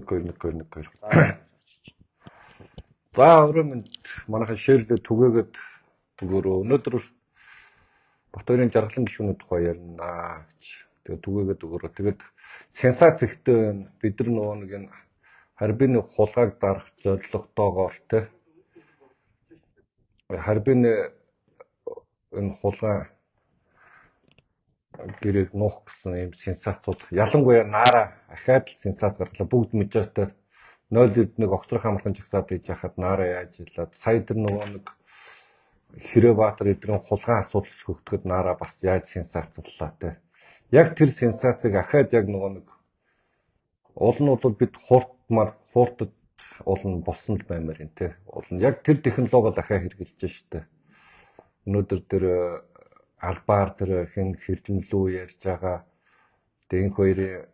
1 2 1 2 1 2. За өрөөнд манайхан шеэрлээ түгээгээд өгөөрөө өнөөдөр Батбаярын жаргалан гишүүний тухай ярина гэж. Тэгээд түгээгээд өгөөрөө. Тэгээд сенсац ихтэй бид нар нөгөө нэг энэ Харбины хулгайг дарах зорилготойгоор те Харбины энэ хулгай гэрэг нуух гэсэн юм сенсацууд ялангуяа наара ахаад сенсац гарлаа бүгд мэдээтэй 0.1 огцрох амархан жагсаад иж яхад наара яаж илаад сая тэр нөгөө нэг Хэрэг-Баатар эдгээр хулгай асуудал шүхтгэд наара бас яаж сенсацлаа те яг тэр сенсацыг ахаад яг нөгөө нэг уул нь бол бид хууртад уул нь болсон л баймаар юм те уул нь яг тэр технологи дахиад хэрэгжилж штэ өнөөдөр тэр албаар тэр хэн хэржмлүү ярьж байгаа дэн хоёрын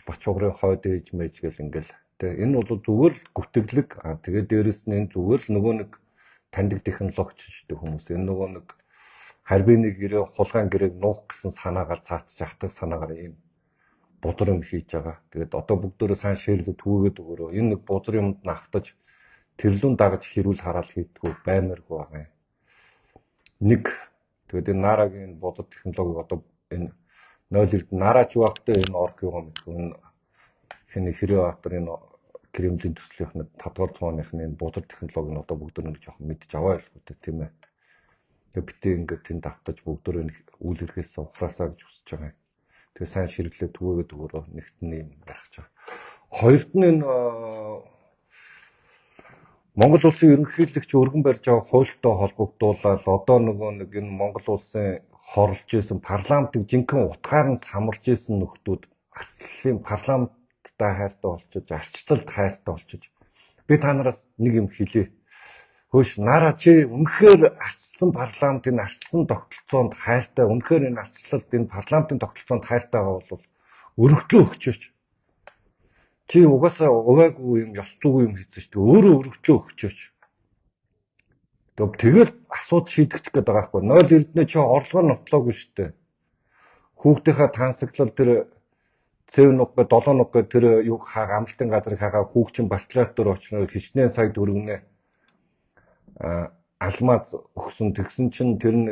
бачуугрын хойд ээж мэж гэл ингээл тэ энэ бол зүгээр л гүтгэлэг тэгээд дээрэс нь энэ зүгээр л нөгөө нэг таньдаг технологич шүү дээ хүмүүс энэ нөгөө нэг Харбины гэрээ хулгайн гэрээг нуух гэсэн санаагаар цаатж явах санаагаар ийм бузар юм хийж байгаа. Тэгээд одоо бүгдөө сайн шеэрлээ түгээгээд өгөөрөө энэ нэг бузар юмд навтаж тэрлүүн дагаж хэрүүл хараал хийдгүү баймааргүй байгаа юм. Нэг тэгээд энэ наарагийн бузар технологиг одоо энэ 0.9 наараач багтай энэ орк юм мэдгүй энэ хэний Хэрэг-Баатар энэ Кремлийн төслийнхний 5 дугаар цооныхны энэ бузар технологиг нь одоо бүгдөө нэг жоохон мэдж аваа л үү тийм ээ. Тэгээд битээ ингээд тэнд автаж бүгдөө энэ үйл хэрэгээс ухраасаа гэж хүсэж байгаа юм. Тэгээд сайн ширэглээ түгээгээд өгөөрөө нэгт нь юм байх ч. Хоёрт нь энэ Монгол улсын ерөнхийлөгч өргөн барьж байгаа хуультай холбогдуулаад одоо нөгөө нэг энэ Монгол улсын хорлж исэн парламентыг жинхэнэ утгаар нь самарж исэн нөхдүүд арчлалын парламенттай хайртай болчихож арчлалд хайртай болчихож би та нараас нэг юм хэлье. Хөөш нараа чи үнэхээр арчлсан парламентын арчлсан тогтолцоонд хайртай үнэхээр энэ арчлалд энэ парламентын тогтолцоонд хайртай байгаа бол өргөдлөө өгчөөч. Чи угаасаа увайгүй юм ёс зүйн юм хийсэн шүү дээ. Өөрөө өргөдлөө өгчөөч. Тэгэл асууд шийдэгдэх гээд байгаа байхгүй. 0.9 чи орлогоо нотлоогүй шүү дээ. Хүүхдийнхаа тансаглал тэр цэв нуггээ 7 нуггээ тэр юу амралтын газрыг хагаа хүүгчин бакалавр очноо хичнээн сая төгрөгнээ алмаз өгсөн тэгсэн чинь тэр нь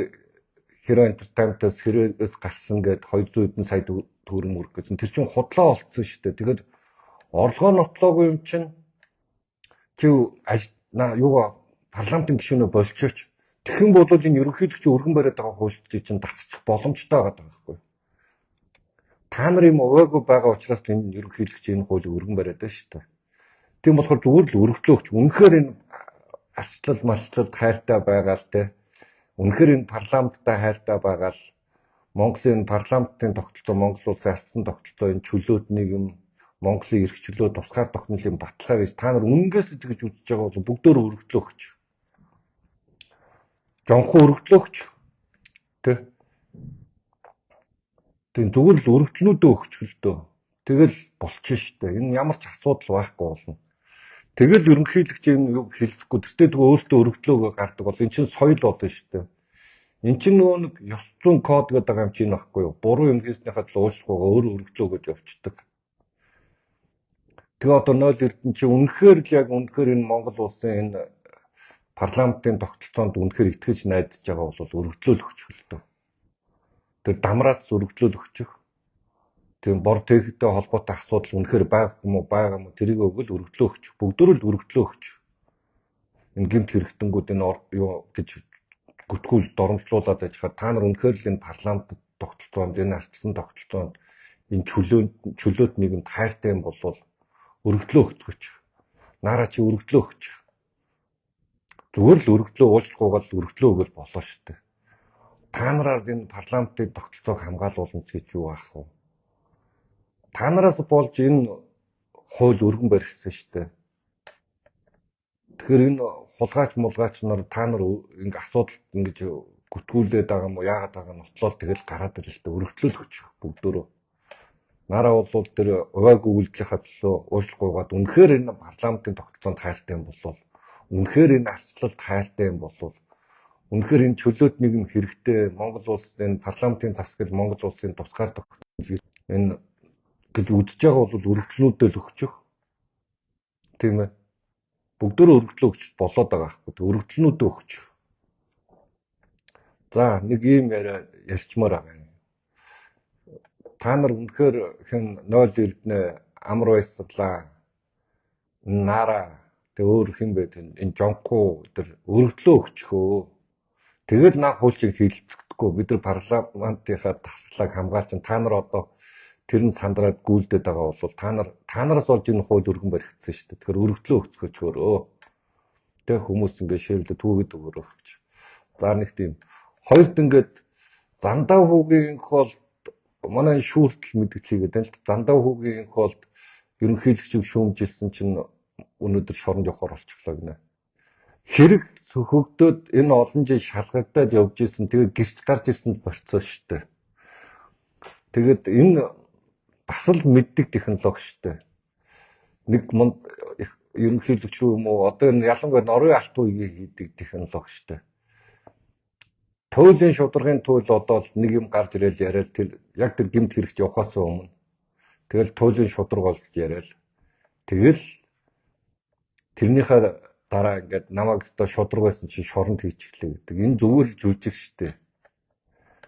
Hero Entertainment-аас Хэрэгээс гарсан гээд 200 хэдэн сая төгрөг мөрөх гэсэн. Тэр чинь худлаа олцсон шүү дээ. Тэгээд орлогоо нотлоогүй юм чинь чи юугаа парламентын гишүүнээ болчихооч. Тэгхэн бол энэ ерөнхийлөгч өргөн бариад байгаа хуульчдыг чинь татчих боломжтой байгаа байхгүй. Та нар юм уугаагүй байгаа учраас энэ ерөнхийлөгч энэ хуулийг өргөн бариад байна шүү дээ. Тийм болохоор зүгээр л өргөдлөө өгч. Үнэхээр энэ арчлал малчлалд хайртай байгаа л те. Үнэхээр энэ парламенттай хайртай байгаа л Монголын парламентын тогтолцоо Монгол улсын арчсан тогтолцоо энэ чөлөөтнийг юм Монголын эрх чөлөө тусгаар тогтнол юм баталгаа гэж та нар үнэнгээс л гэж үзэж байгаа бол бүгдөө өргөдлөө өгч. Жонхон өргөдлөө өгч. Тэ. Тийм зүгээр л өргөдлнүүдөө өгч л дөө. Тэгэл болчихно шүү дээ. Энэ ямар ч асуудал байхгүй болно. Тэгэл ерөнхийлөгч энэ юу хэлэхгүй тэртээ тэгээ өөртөө өргөдлөөгөө гардаг бол эн чинь соёл болно шүү дээ. Эн чинь нөгөө нэг ёс зүйн код гэдэг юм чинь байхгүй юу? Буруу юм хийснийхаа тулд уучлахгүйгээр өөрөө өргөдлөөгөөж явчихдаг. Тэгээ одоо 0.9 чи үнэхээр л яг үнэхээр энэ Монгол улсын энэ парламентын тогтолцоонд үнэхээр итгэж найдаж байгаа бол өргөдлөөл өгчихөлтөө. Тэр дамраад өргөдлөөл өгчих. Тийм бор техниктэй холбоотой асуудал үнэхээр байгаа юм уу тэрийг өгөл өргөдлөө өгч. Бүгдөө л өргөдлөө өгч. Энэ гэмт хэрэгтэнгүүд энэ юу гэж гүтгүүл доромжлуулаад ажиллахаар та нар үнэхээр л энэ парламент тогтолцоонд энэ арчсан тогтолцоонд энэ чөлөөт нийгэмд хайртай юм бол өргөдлөө өгч. Нараа чи өргөдлөө өгч. Зүгээр л өргөдлөө уучлахгүйгээр л өргөдлөө өгөл болоо шүү дээ. Та нараар энэ парламентын тогтолцоог хамгаалуулна гэж юу аах вэ? Та нараас болж энэ хууль өргөн барьсан шүү дээ. Тэгэхээр энэ хулгайч мулгайч нар та нар ингэ асуудалд ингэж гүтгүүлээд байгаа юм уу яагаад байгаа нь нотлол тэгэл гараад ирэл дээ өргөдлөө өгч бүгдөө. Нараа бол тэр увайгүй үйлдэлийнхаа төлөө уучлахгүйгээд үнэхээр энэ парламентын тогтолцоонд хайртай юм бол үнэхээр энэ арчлалд хайртай юм бол үнэхээр энэ чөлөөт нийгэм хэрэгтэй Монгол улсын парламентын засаг Монгол улсын тусгаар тогтнол энэ гэж үзэж байгаа бол өргөдлөнүүдэд л өгчих. Тийм ээ. Бүгдөө өргөдлөө өгч болоод байгаа байхгүй. Өргөдлөнүүдэд өгчих. За нэг ийм ярьчмаар байгаа. Та нар үнэхээр хэн 0 амар баясгалаа. Нара тэг өөр хэн бэ энэ жонку тэр өргөдлөө өгчихөө. Тэгэл наа хуучин хилцэхгүй бид нар парламентынхаа дархлааг хамгаалж та нар одоо тэрэн сандраад гүйлдэд байгаа бол та нараас олж энэ хууль өргөн баригдсан шүү дээ. Тэгэхээр өргөдлөө өгцгөөчөөрөө. Тэг хүмүүс ингэ шивлээ түүгээд өгөөрөө гэж. За нэг тийм хоёрд ингээд зандаа хүүгийн бол манай шүүртэл мэдгэцгээд байна л зандаа хүүгийн холд ерөнхийлөгчийг шүүмжилсэн чинь өнөөдөр шоронд явахаар болчихлоо гинэ. Хэрэг цөхөгдөөд энэ олон жил шалгагдаад явж исэн тэгээд гэрч гарч ирсэн процесс шүү дээ. Тэгээд энэ бас л мэддэг технологи шүү дээ. Нэг ерөнхийлөгч юм уу одоо энэ ялангуяа норвын алт үеийг хийдэг технологи шүү дээ. Туйлын шударгын туйл одоо л нэг юм гарч ирэл яриад тэр яг тэр гэмт хэрэгт явахаас өмнө тэгэл туйлын шударга болж яриад тэгэл тэрнийхээ дараа ингээд намайг өстө шударга байсан чинь шоронд хийчихлээ гэдэг. Энэ зүгээр л жүжиг шүү дээ.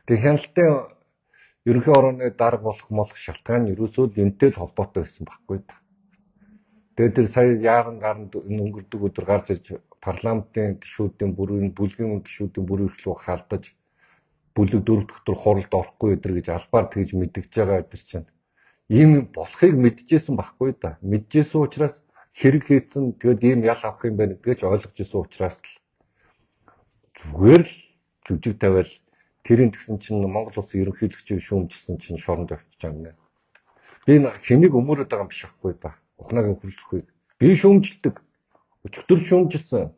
Тэг хяналтын ерөнхий орооны дарга болох шалтгаан нь ерөөсөө л энтэй л холбоотой байсан байхгүй да. Тэгээд тэр сая яаран гаранд өнгөрдөг өдөр гарч ирж парламентын гишүүдийн бүрийн бүлгийн гишүүдийн бүрийн рүү халдаж бүлэг 4 дахь төр хуралд орохгүй өдр гэж албаар тэгж мэдгэж байгаа өдр чинь ийм болохыг мэдчихсэн байхгүй да. Мэдчихсэн учраас хэрэг хийсэн тэгээд ийм ял авах юм байна гэдгийг ойлгож ирсэн учраас л зүгээр л жүжиг тавиал тэрийн тэгсэн чинь Монгол улсын ерөнхийлөгчийг шүүмжилсэн чинь шоронд явчих юм нэ. Би хэнийг өмөрөд байгаа юм биш байхгүй да. Ухнагийн хөрлөхүй. Би шүүмжилдэг. Өчигдөр шүүмжилсэн.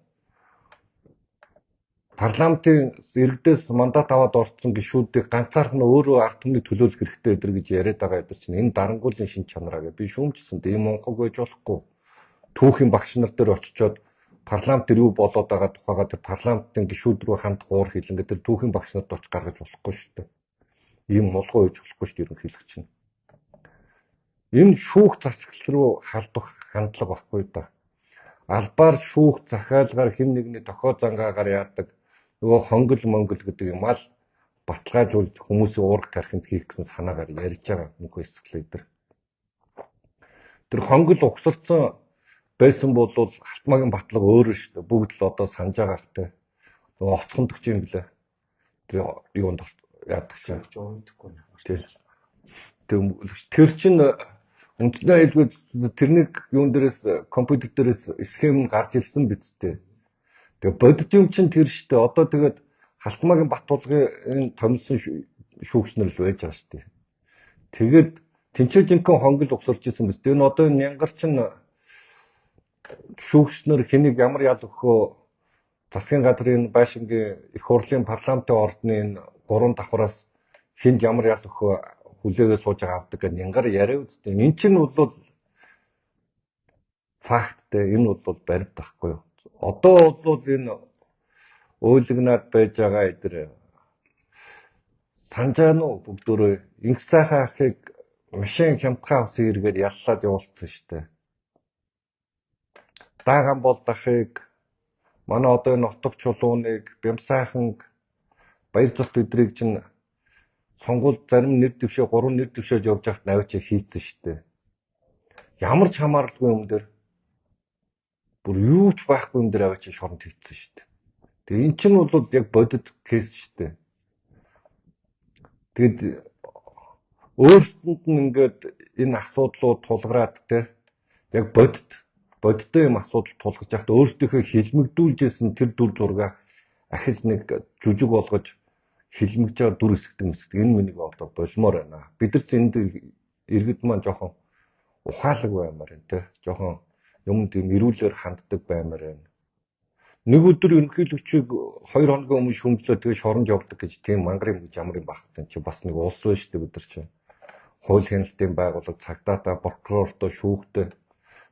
Парламентын иргэдээс мандат аваад орсон гишүүдийг ганцаархан өөрөө ард түмний төлөөлөх хэрэгтэй өдр гэж яриад байгаа өдр чинь энэ дарангуулын шин чанараа гэж би шүүмжилсэн. Тийм монхог байж болохгүй. Түүхийн багш нар дээр очичоод парламент дээр юу болоод байгаа тухайгаа тэр парламентын гишүүд рүү хандах уур хилэн гэдэг түүхийн багш нарт оч гаргаж болохгүй шүү дээ. Ийм мулгуу хийж болохгүй шүү дээ ерөнхийлөгч нь. Энэ шүүх засаглал руу халдах хандлага баггүй да. Албаар шүүх захиалгаар хэн нэгний тохио зангаагаар яадаг нөгөө хонгол гэдэг юм ал баталгаажуулж хүмүүсийн уурга тархинд хийх гэсэн санаагаар ярьж байгаа нөхөө эсгэлээ. Тэр хонгол угсарсан байсан бол Алтмаагийн батлага өөрөө шүү дээ. Бүгд л одоо санаж байгаа хэрэг. Нөгөө оцгондох юм блэ. Тэр юунд яадаг ч уундаггүй нэ. Тэр чинь үндэсний аюулгүй тэрнийг юун дээрээс компьютер дээрээс схем гарч ирсэн биз дээ. Тэгээ бодит юм чинь тэр шүү дээ. Одоо тэгээд Алтмаагийн Батбулгын энэ томилсон шүүгчнэр л байж байгаа шүү дээ. Тэгээд тэнцээ жинхэнэ хонгол угсарч ирсэн биз дээ. Энэ одоо нянгар чинь шүүгчнэр хэнийг ямар ял өгөхөө засгийн газрын байшингийн их хурлын парламентын ордны энэ 3 давхраас хэнд ямар ял өгөхөө хүлээгээ сууж байгаа авдаг гэж нянгар яриа үстэй. Энд чинь бол факттэй энэ бол баримт байхгүй юу. Одоо бол энэ өөлгнаад байж байгаа эдэр санжаан уу бүгдөө инх сайхан ахыг машин хямдхан авсан хэрэгээр яллаад явуулсан шүү дээ. Дааган бол дахыг манай одоо энэ утга чулууныг бямсайхан баяр цолт өдрийг чинь сонгуульд зарим нэр дэвшээ 3 нэр дэвшээж явж байхад навч хийцэн шүү дээ. Ямар ч хамааралгүй юм дээр бүр юу ч байхгүй юм дээр аваач шоронд хийцэн шүү дээ. Тэгээ эн чинь бол яг бодит кейс шүү дээ. Тэгэд өөрсдөнд нь ингээд энэ асуудлууд тулгараад те яг бодиттой юм асуудал тулгаж яхад өөрсдийнхөө хилмигдүүлжсэн тэр дүр зургаа ахиж нэг жүжиг болгож хилмигж байгаа дүр хэсэгт энэ мэнийг одоо болмоор байна. Бид нар энд иргэд маань жоохон ухаалаг баймаар байна те. Жоохон юм тийм эрүүлэр ханддаг баймаар байна. Нэг өдөр ерөнхийлөгчийг 2 хоногийн өмнө шүүмжлээ тэгээ шоронд явдаг гэж тийм мангар юм гэж ямар юм байх вэ? Чи бас нэг улс байна шүү дээ бид нар чинь. Хууль хяналтын байгууллага, цагдаатай, прокурортой, шүүхтэй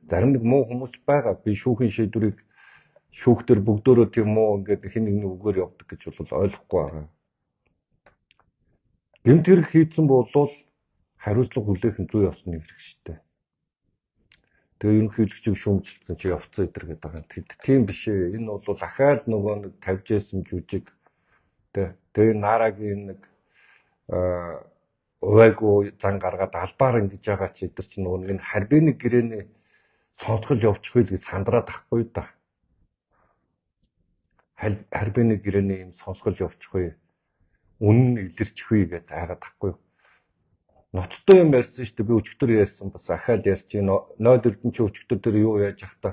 зарим нэг муу хүмүүс байгаа. Би шүүхийн шийдвэрийг шүүхтэр бүгдөө тийм муу ингээд хэн нэгний үгээр явдаг гэж бол ойлгохгүй байгаа. Гэмт хэрэг хийсэн бол хариуцлага хүлээх нь зүй ёсны хэрэг шүү дээ. Тэгээ ерөнхийлөгчийг шүүмжилсэн чи явцсан идэр гэдэг байгаа. Тийм биш ээ. Энэ бол ахаал нөгөө нэг тавьж байсан жүжиг. Тэгээ Нарагийн нэг увайгүй зан гаргаад албаар ингэж байгаа чи идэр чи нөгөө нэг харбины гэрээний сонсгол явчихвал гэж сандраад ахгүй да. Харбины гэрээний юм сонсгол явчихвээ. Үнэн илэрчихвээ гэдээ айгаад ахгүй. Ноцтой юм ярьсан шүү дээ. Би өчигдөр ярьсан бас ахаал ярьж байна. 0 чи өчигдөр дээр юу яаж ах та.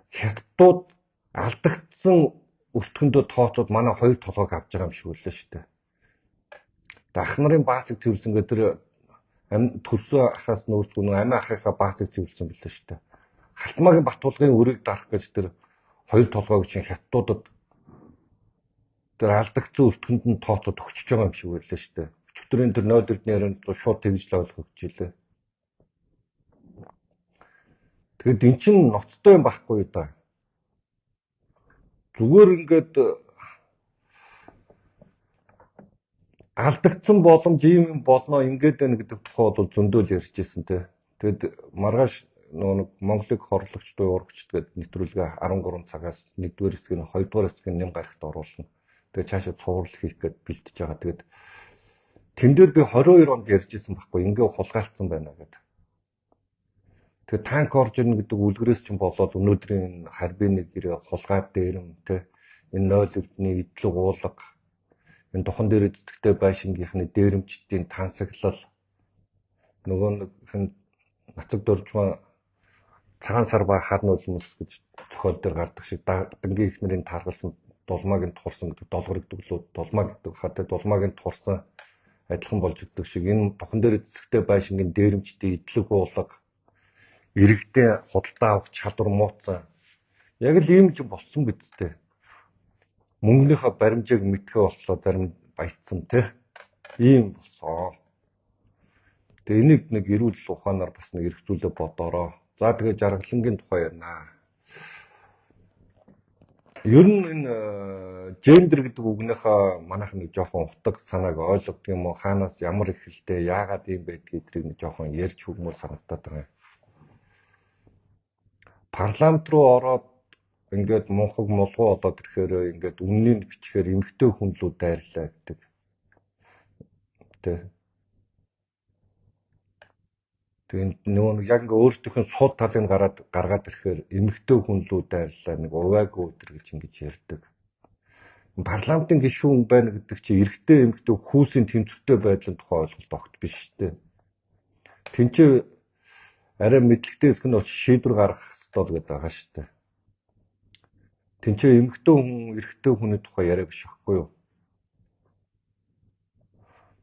Хятадууд алдагдсан өртгөндөө тооцоод манай 2 толгойг авч байгаа юм шиг үлээ шүү дээ. Ах нарын баасыг цэвэрлсэн гэдэг тэр төрсөн ахаас нөөцгүй нэг амиа ахыхаа баасыг цэвэрлсэн билээ шүү дээ. Халтмаагийн Батулгын өрийг дарах гэж тэр 2 толгойг чинь хятадуудад тэр алдагдсан өртгөнд нь тооцоод өгчөж байгаа юм шиг үлээ шүү дээ. Өчигдрийн тэр 0-ны ярианд шууд тэгж л ойлгох хичээлээ. Тэгэд эн чинь ноцтой юм байхгүй да. Зүгээр ингээд алдагдсан боломж юм болно ингээд байна гэдэг тухай бол зөндөөл ярьж ирсэн те. Тэгэд маргааш нэг Монголыг хорлогч буюу урагч гэдэг нэвтрүүлгээ 13 цагаас 1-р хэсэг нь 2-р хэсэг нь нэм гарагт оруулна. Тэгээ цаашаа цуврал хийх гээд бэлтэж байгаа. Тэгэд тэн дээр би 22 онд ярьж ирсэн байхгүй ингээ хулгайлцсан байна гэдэг. Тэгээ танк орж ирнэ гэдэг үлгэрээс чинь болоод өнөөдрийн харбины гэрээ хулгай дээрэм те энэ 0-ны идэл уулга энэ духан дээр эцэгтэй байшингийнхны дээрэмчдийн тансаглал нөгөө нэг нацаг дөржмаа цагаан сар ба хадны улмус гэж зохиол дээр гардаг шиг дангийн ихнэрийн тааргалсан дулмааг нь турсан гэдэг долгор гэдэг лөө дулмаа гэдэг хатад дулмааг нь турсан адилхан болж өгдөг шиг энэ духан дээр эцэгтэй байшингийн дээрэмчдийн идлэг уулга иргэдээ худалдаа авах чадвар мууцсан яг л ийм ч болсон бидтэй. Мөнгөнийхөө баримжааг мэдхээ боллоо зарим баяцсан те. Ийм болсон. Тэгээ энийг нэг эрүүл ухаанаар бас нэг эргцүүлээ бодоорой. За тэгээ жаргалангийн тухай ярина. Ер нь энэ гендер гэдэг үгнийхээ манайх нэг жоохон утга санааг ойлгох юм уу? Хаанаас ямар их хэлтэй яагаад ийм байдгийг тэрийг нэг жоохон ярьж хөгмөр санагдаад байгаа юм. Парламент руу ороод ингээд мунхаг мулгуу болоод ирэхээр ингээд үннийг бичгээр эмгтэй хүн лүү дайрлаа гэдэг. Тэгээд нөгөө яг ингээ өөртөөхөө сул талыг гаргаад ирэхээр эмгтэй хүн лүү дайрлаа нэг увайгүй өдр гэж ингэж ярьдаг. Парламентын гишүүн байна гэдэг чинь эрэгтэй эмгтэй хүүсийн тэмцвэртэй байдлын тухай ойлголт огт биш шүү дээ. Тинчээ арай мэдлэгтэй хэсэг нь бас шийдвэр гаргах ёстой гэдэг байгаа шүү дээ. Тинчээ эмгтэй хүн эрэгтэй хүний тухай яриа биш байхгүй юу?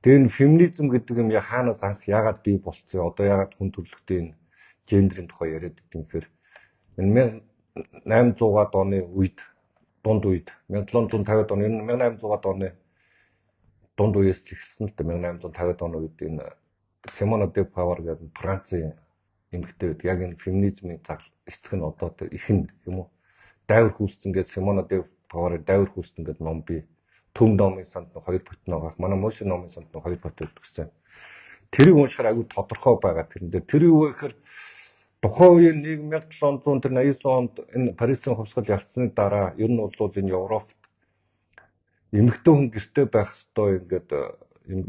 Тэгээ энэ феминизм гэдэг юм хаанаас анх яагаад бий болцсон? Одоо яагаад хүн төрөлхтөний гендерийн тухай яриад гэдэг юм хэрэг. Энэ 1800-аад оны үед дунд үед 1750-аад оны 1800-аад оны дунд үеэс л эхэлсэн л дээ. 1850-аад оны үед энэ Симона де Павар гэдэг Францын эмэгтэй яг энэ феминизмын эцэг нь одоо ихэн юм уу? Дайвар хүүсцэн гэдэг Симона де Паварын дайвар хүүсцэн гэдэг ном бий. Төм номын санд 2 бүтэн байгаа. Манай Мөшин номын санд 2 бүтэн өгсөн. Тэрийг уншихаар аягүй тодорхой байгаа. Тэрэн дээр тэр юу вэ гэхээр тухайн үеийн 1789 онд энэ Парисын хувьсгал ялцсаны дараа ер нь бол энэ Европт эмэгтэй хүн гэртээ байх ёстой ингээд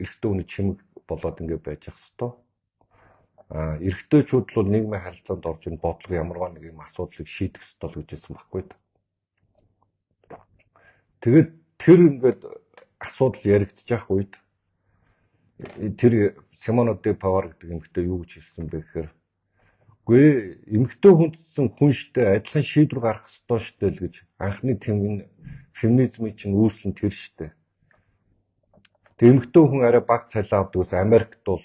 эрэгтэй хүний чимэг болоод ингээд байж ах ёстой. Эрэгтэйчүүд бол нийгмийн харилцаанд орж ин бодлого ямарваа нэг юм асуудлыг шийдэх ёстой л гэж хэлсэн байхгүй. Тэгээд тэр ингээд асуудал яригдчих ах үед тэр Симона де Павар гэдэг эмэгтэй юу гэж хэлсэн бэ гэхээр үгүй эмэгтэй хүндсэн хүн штэ адилхан шийдвэр гаргах ёстой штэ л гэж анхны тийм феминизмын чинь үүсэл нь тэр штэ. Тэг эмэгтэй хүн арай бага цалин авдаг ус Америкт бол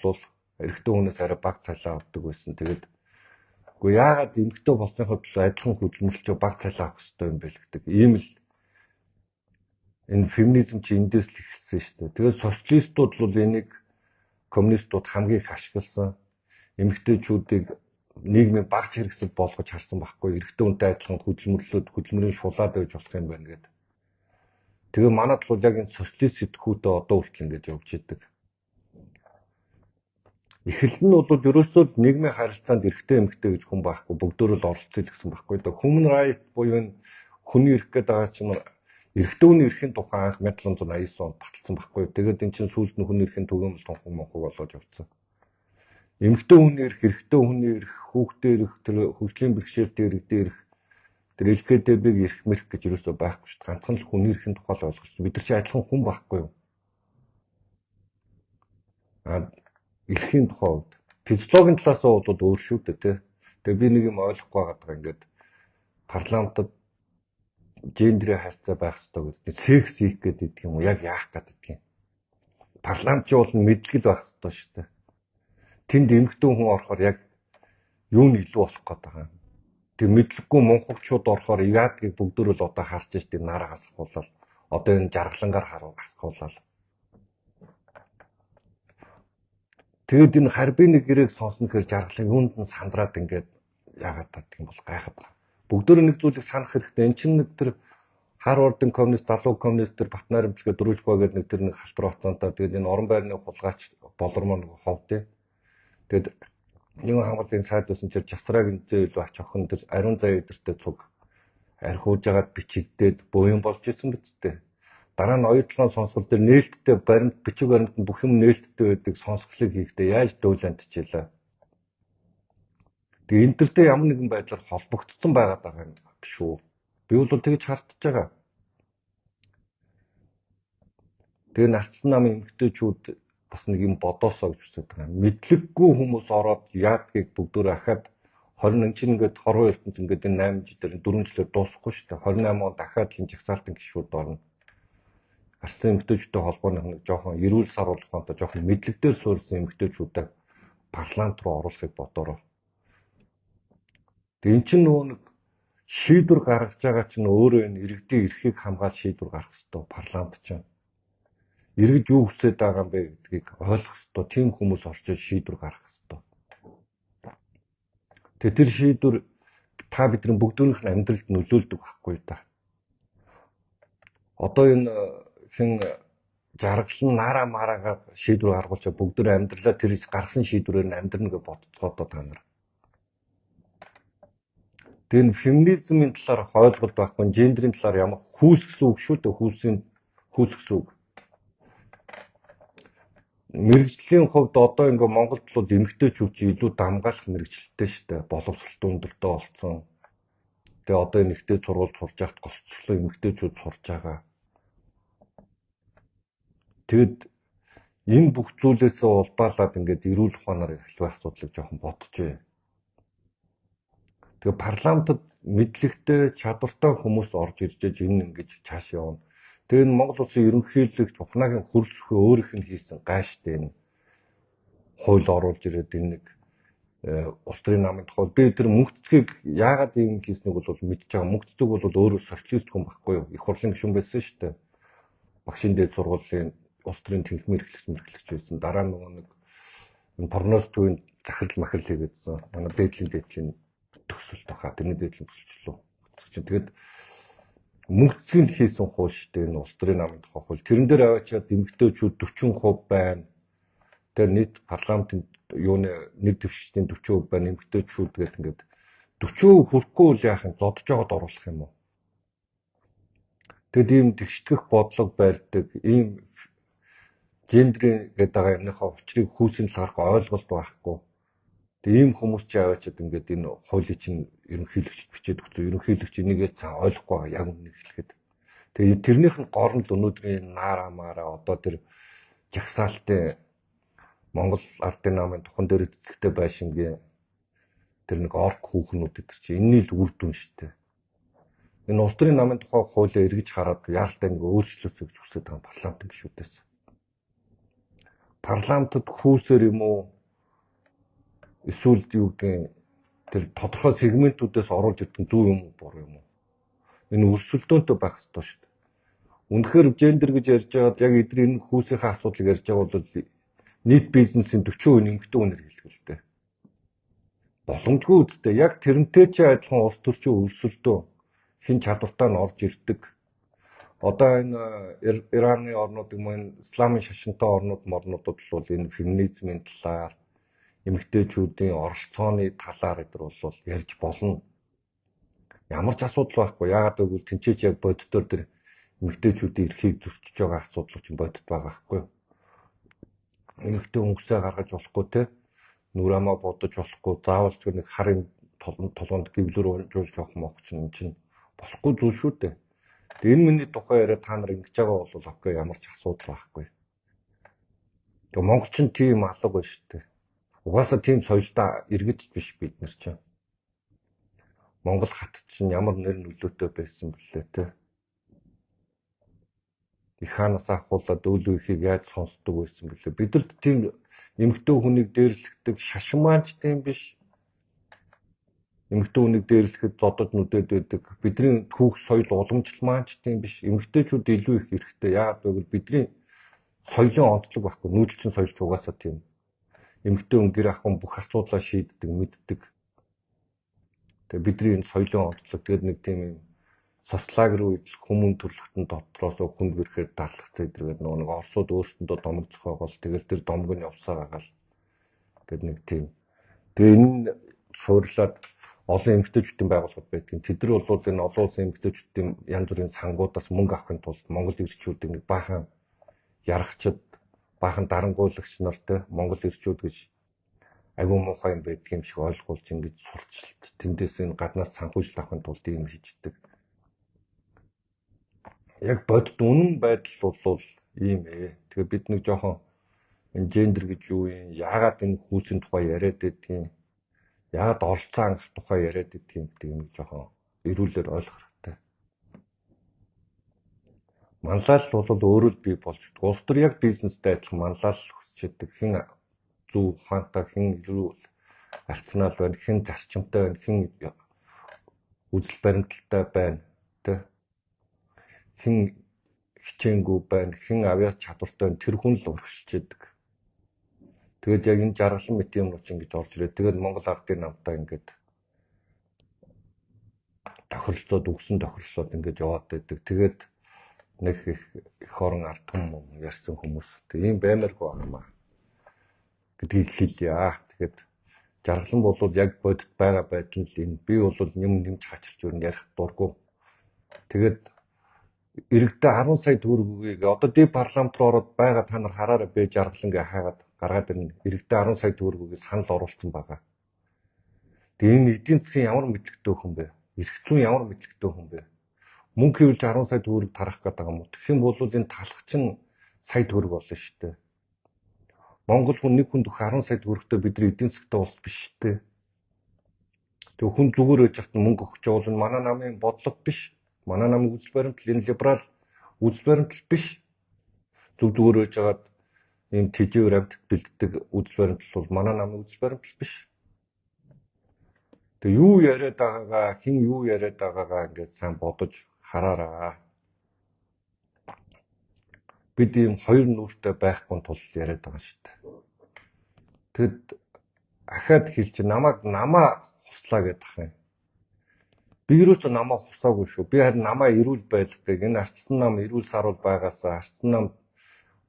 эрэгтэй хүнээс арай бага цалин авдаг байсан. Тэгээд үгүй яагаад эмэгтэй болсныхоо төлөө адилхан хөдөлмөрлөж бага цалин авах ёстой юм бэ гэдэг ийм л энэ феминизм чи эндээс л эхэлсэн шүү дээ. Тэгээд социалистууд бол энийг коммунистууд хамгийн их ашигласан. Эмэгтэйчүүдийг нийгмийн багц хэрэгсэл болгож харсан байхгүй. Эрэгтэй хүнтэй адилхан хөдөлмөрийн шулаад байж болох юм байна гэдэг. Тэгээ манайд бол яг энэ социалист сэтгүүтээ одоо хүртэл ингэж явж идэг. Эхлэл нь бол ерөөсөө нийгмийн харилцаанд эрэгтэй эмэгтэй гэж хүн байхгүй, бүгдөө л оролцож гэсэн байхгүй да. Human right буюу энэ хүний эрх гэдэг байгаа чинь эрэгтэй хүний эрхийн тухай анх 1789 онд баталсан байхгүй. Тэгээд эн чинь сүүлд нь хүний эрхийн түгээмэл тунхан монхог болоод явцсан. Эмэгтэй хүний эрх, эрэгтэй хүний эрх, хүүхдийн эрх, тэр хөгжлийн бэрхшээлтэй иргэдийн эрх, тэр ЛГБТ-ийг эрх мэрх гэж ерөөсөө байхгүй шүү дээ. Ганцхан л хүний эрхийн тухай л ойлгож. Бид нар чи адилхан хүн байхгүй юу? Эрхийн тухай үед физиологийн талаас нь бол өөр шүү дээ тий. Тэгээ би нэг юм ойлгохгүй байгаа ингээд парламентод гендрийн харьцаа байх ёстой гэдэг. Секс хийх гэдэг юм уу? Яг яах гэдэг юм. Парламент ч бол мэдлэг байх ёстой шүү дээ. Тэнд эмэгтэй хүн орохоор яг юу нь илүү болох гээд байгаа юм. Тэг мэдлэггүй монхогчууд орохоор яадгийг бүгдөө л одоо харж штеп нараа хасахуулаад одоо энэ жаргалангаар хасахуулаад. Тэгэд энэ харбины нэг гэрээг сонсно гэхээр жаргалан юунд нь сандраад ингээд яагаад гэдэг юм бол гайхаад байгаа. Бүгдөө нэг зүйлийг санах хэрэгтэй. Эн чинь нэг тэр Харвардын коммунист, залуу коммунист тэр Батнаар имлгээ Дөрвжбай гэдэг нэг тэр нэг халтар бацаантаа тэгээд энэ орон байрны хулгайч болормоо нэг ховдээ. Тэгэд нэг хамгааллын сайд байсан чинь Жасраг энэ илүү ач охин тэр ариун заяа эдэртэй цуг архиуж агаад бичигдээд буян болж исэн биз дээ. Дараа нь оюутлын сонсгол дээр нээлттэй баримт бичиг баримт бүх юм нээлттэй байдаг сонсголыг хийхдээ яаж дөөлөндчихлээ. Тэгээ энтертэй ямар нэгэн байдлаар холбогдсон байгаад байгаа юм шүү. Би бол тэгж хартж байгаа. Тэгээ нарцсан намын эмэгтэйчүүд бас нэг юм бодоосоо гэж үздэг байна. Мэдлэггүй хүмүүс ороод яадгийг бүгдөө ахаад 20 чинь ингээд хорвоо ертөнц ингээд энэ 8 жил дээр 4 жилээр дуусахгүй шүү дээ. 28 он дахиад л жагсаалтын гишүүд орно. Арслан эмэгтэйчүүдтэй холбооны нэг жоохон эрүүл сар болох онтой жоохон мэдлэгдээр суурьсан эмэгтэйчүүдээ парламент руу оруулахыг бодороо. Тэгээ эн чинь нөгөө нэг шийдвэр гаргаж байгаа чинь өөрөө энэ иргэдийн эрхийг хамгаалж шийдвэр гаргах ёстой парламент чинь. Иргэд юу хүсэж байгаа юм бэ гэдгийг ойлгох ёстой. Тийм хүмүүс орчиж шийдвэр гаргах ёстой. Тэгээ тэр шийдвэр та бидний бүгдийнх нь амьдралд нөлөөлдөг байхгүй да. Одоо энэ хэн жаргал нь нараа мараагаар шийдвэр гаргуулж бүгд амьдралаа тэр гаргасан шийдвэрээр нь амьдрна гэж бодцоодоо та нар. Тэр феминизмын талаар ойлголт байхгүй, гендрийн талаар ямар хүүс гэсэн үг шүү дээ. Хүүс гэсэн үг. Мэргэжлийн хувьд одоо ингээ Монголд бол эмэгтэйчүүд чинь илүү дамгаалах мэргэжилттэй шүү дээ. Боловсролт өндөртэй болсон. Тэгээ одоо энэ ихтэй сургууль сурж яхад голцлоо эмэгтэйчүүд сурж байгаа. Тэгэд энэ бүх зүйлээсээ улбаалаад ингээд эрүүл ухаанаар эхлэх асуудлыг жоохон бодчихъя. Тэгээ парламентод мэдлэгтэй чадвартай хүмүүс орж ирж энэ ингэж цааш явна. Тэгээ энэ Монгол улсын ерөнхийлөгч ухнаагийн хөрслөхөө өөрийнх нь хийсэн гайштай энэ хууль оруулж ирээд энэ нэг улс төрийн намын тухай би тэр мөнхцгийг яагаад ийм хийснийг бол мэдж байгаа. Мөнхцэг бол өөрөө социалист хүн байхгүй юу? Их хурлын гишүүн байсан шүү дээ. Багшийн дээд сургуулийн улс төрийн тэнхимээр эрхлэгч байсан. Дараа нөгөө нэг прогноз төвийн захирал махирал хийгээдсэн. Манай дээдлийн төсөлт баха. Тэрний дээдлийн төсөлчлөө. Тэгээд мөнхцгийг хийсэн хууль шүү дээ. Энэ улс төрийн намын тухай хууль. Тэрэн дээр аваачаад эмэгтэйчүүд 40% байна. Тэгээд нийт парламентын юуны нэг дэвшигчдийн 40% байна. Эмэгтэйчүүд гэдэг ингээд 40% хүрэхгүй л яах юм зодож жоод оруулах юм уу? Тэгэд ийм тэгштгэх бодлого байрдаг, ийм гендрийн гэдэг байгаа юмныхаа учрыг хүүсийн талаарх ойлголт байхгүй. Тэгээ ийм хүмүүс ч аваачаад ингээд энэ хуулийг чинь ерөнхийлөгчд бичээд өгсөн. Ерөнхийлөгч энийгээ цаа ойлгохгүй байгаа яг үннийг хэлэхэд. Тэгээ тэрнийх нь гор нь өнөөдрийн наараа маараа одоо тэр жагсаалтын Монгол ардын намын тухан дээр цэцэгтэй байшингийн тэр нэг орк хүүхнүүд гэдэг чинь энэний л үр дүн шүү дээ. Энэ улс төрийн намын тухай хуулийг эргэж хараад яалтаа ингээ өөрчлөөсэй гэж хүсэж байгаа парламентын гишүүдээс. Парламентод хүүсээр юм уу эсвэл юу гэдэг тэр тодорхой сегментүүдээс оруулж ирдэг зөв юм уу буруу юм уу? Энэ өрсөлдөөнтэй байх ёстой шүү дээ. Үнэхээр гендер гэж ярьж байгаад яг эдгээр энэ хүүсийнхээ асуудлыг ярьж байгаа бол нийт бизнесийн 40% нэмэгдэх үнээр хэлэх л дээ. Боломжгүй үстэй. Яг тэрнтэй ч адилхан улс төрчийн өрсөлдөө хин чадвартай нь орж ирдэг. Одоо энэ Ираны орнууд юм уу исламын шашинтай орнуудад бол энэ феминизмын талаар эмэгтэйчүүдийн оролцооны талаар эдэр бол ярьж болно. Ямар ч асуудал байхгүй. Яагаад гэвэл тэнцээч яг боддоор тэр эмэгтэйчүүдийн эрхийг зөрчиж байгаа асуудал чинь бодит байгаа байхгүй. Эмэгтэй өнгөсөө гаргаж болохгүй те нүрэмээ бодож болохгүй заавал зөв нэг харын толгонд гэвлэр унжуулж явах мох чинь болохгүй зүйл шүү дээ. Тэгээ энэ миний тухай яриа та нар ингэж байгаа бол окей ямар ч асуудал байхгүй. Тэгээ монголчин тийм алга байна шүү дээ. Угаасаа тийм соёлтой иргэд биш бид нар чинь. Монгол хат чинь ямар нэр нөлөөтэй байсан бэлээ те. Их хаанаас ахуулаад өөлөө ихийг яаж сонсдог байсан бэлээ. Бидэрт тийм эмэгтэй хүнийг дээрлэхдэг шашинмаач тийм биш. Эмэгтэй хүнийг дээрлэхэд зодод нүдэд байдаг. Бидний түүх соёл уламжлалмаач тийм биш. Эмэгтэйчүүд илүү их хэрэгтэй. Яагаад гэвэл бидний соёлын онцлог байхгүй. Нүүдэлчин соёлч угаасаа тийм. Эмэгтэй хүн гэр ахын бүх асуудлаа шийддэг, мэддэг. Тэгээ бидний энэ соёлын онцлог тэгээд нэг тийм юм социалог руу хүмүүн төрлөختөн дотроос хүнд бэрхээр даалгах зэдрэгээд нэг орсууд өөрсөндөө домог зохиогоол тэгэл тэр домог нь явсаар байгаа л гэд нэг тийм. Тэгээ энэ суурлаад олон эмэгтэйчүүдийн байгууллага байдаг. Тэд нар бол энэ олон улсын эмэгтэйчүүдийн янз бүрийн сангуудаас мөнгө авахын тулд Монгол ирчүүдийг нэг баахан ярахчд, баахан дарангуйлагч нартай Монгол ирчүүд гэж агуу муухай юм байдаг юм шиг ойлгуулж ингэж сурчилт. Тэндээс энэ гаднаас санхүүжилт авахын тулд юм хийждэг. Яг бодит үнэн байдал бол ийм ээ. Тэгээ бид нэг жоохон энэ гендер гэж юу юм? Яагаад энэ хүүсийн тухай яриад байдгийг, яагаад оролцоо ангах тухай яриад байдгийг гэдэг нэг жоохон эрүүлэр ойлгох хэрэгтэй. Манлал бол өөрөө л бий болж байгаа. Улс төр яг бизнестэй адилхан манлал хүсчихэд хэн зөв ухаантай, хэн илүү арцнаал байна, хэн зарчимтай байна, хэн үзэл баримталтай байна, тэ хэн хичээнгүй байна, хэн авьяас чадвартай байна, тэр хүн л урагшилж яадаг. Тэгээд яг энэ жаргалан мэт юм уу ч ингэж орж ирээд тэгээд Монгол ардын намтаа ингэж тохиролцоод үгсэн тохиролцоод ингэж яваад байдаг. Тэгээд нэг их орон ард түмэн ярьсан хүмүүс тийм баймааргүй байна гэдгийг хэлье. Тэгээд жаргалан бол яг бодит байгаа байдал нь энэ. Би бол юм нэмж хачирч өрн ярих дурггүй. Тэгээд иргэдээ 10 сая төгрөгийг одоо дэв парламент руу ороод байгаа та нар хараарай би жаргалангээ хаагаад гаргаад ирнэ. Иргэдээ 10 сая төгрөгийг санал оруулсан байгаа. Тэгээ энэ эдийн засгийн ямар мэдлэгтэй хүн бэ? Эрх зүйн ямар мэдлэгтэй хүн бэ? Мөнгө хэвлж 10 сая төгрөг тарах гэдэг юм уу? Тэгэх юм бол энэ талах чинь сая төгрөг болно шүү дээ. Монгол хүн нэг хүнд 10 сая төгрөгтэй бидний эдийн засгтай улс биш шүү дээ. Тэг хүн зүгээр байж хат мөнгө өгч явал энэ манай намын бодлого биш. Манай намын үзэл баримтал энэ либерал үзэл баримтал биш. Зүгээр байж хагаад ийм тэжээвэр амьтад бэлддэг үзэл баримтал бол манай намын үзэл баримтал биш. Тэг юу яриад байгаагаа, хэн юу яриад байгаагаа ингээд сайн бодож хараараа. Бид ийм хоёр нүртэй байхгүй тул яриад байгаа шүү дээ. Тэгэд ахаад хэлж намаа хуслаа гэдэг юм. Би юуч намаа хусаагүй шүү. Би харин намаа эрүүл байлгадаг. Энэ арчсан нам эрүүл саруул байгаасаа, арчсан нам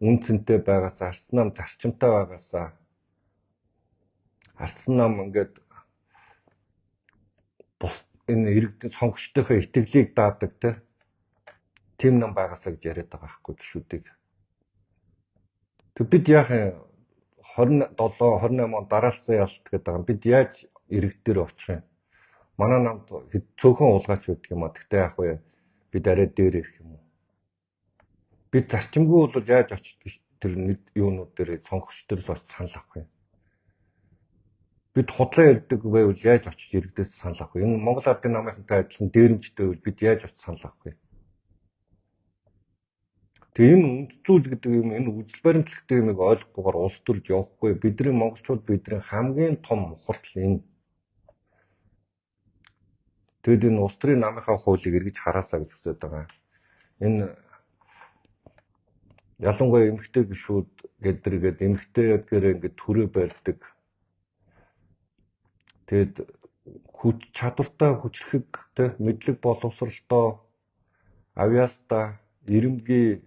үн цэнтэй байгаасаа, арчсан нам зарчимтай байгаасаа. Арчсан нам ингээд бус энэ иргэдийн сонгогчдынхаа итгэлийг даадаг тийм нам байгаасаа гэж яриад байгаа байхгүй гişүүдийг. Тэг бид яах 27 28 он дараалсан ялт гэдэг байгаа. Бид яаж иргэдээр очих юм? Манай намд цөөхөн уулгаач байдаг юм а. Тэгтээ яах вэ? Бид арай дээр ирэх юм уу? Бид зарчимгүй бол яаж очиж тэр юунууд дээр сонгогчдоос очиж санал авах юм? Бид худлаа ярьдаг байвал яаж очиж иргэдээс санал авах вэ? Энэ Монгол ардын намынхантай адилхан дээрэмжтэй байвал бид яаж очиж санал авах вэ? Тэгээ энэ үндцүүл гэдэг юм энэ үзэл баримтлал гэдэг юмыг ойлгохгүйгээр улс төрж явахгүй. Бидний монголчууд бидний хамгийн том мухардл энэ. Тэгэд энэ улс төрийн намынхаа хуулийг эргэж хараасаа гэж хүсэж байгаа. Энэ ялангуяа эмэгтэй гишүүд гэдэргээд эмэгтэйгээр ингээд төрөө барьдаг. Тэгэд хүч чадвартай хүчрхэг мэдлэг боловсралтай авьяастай ирэмгий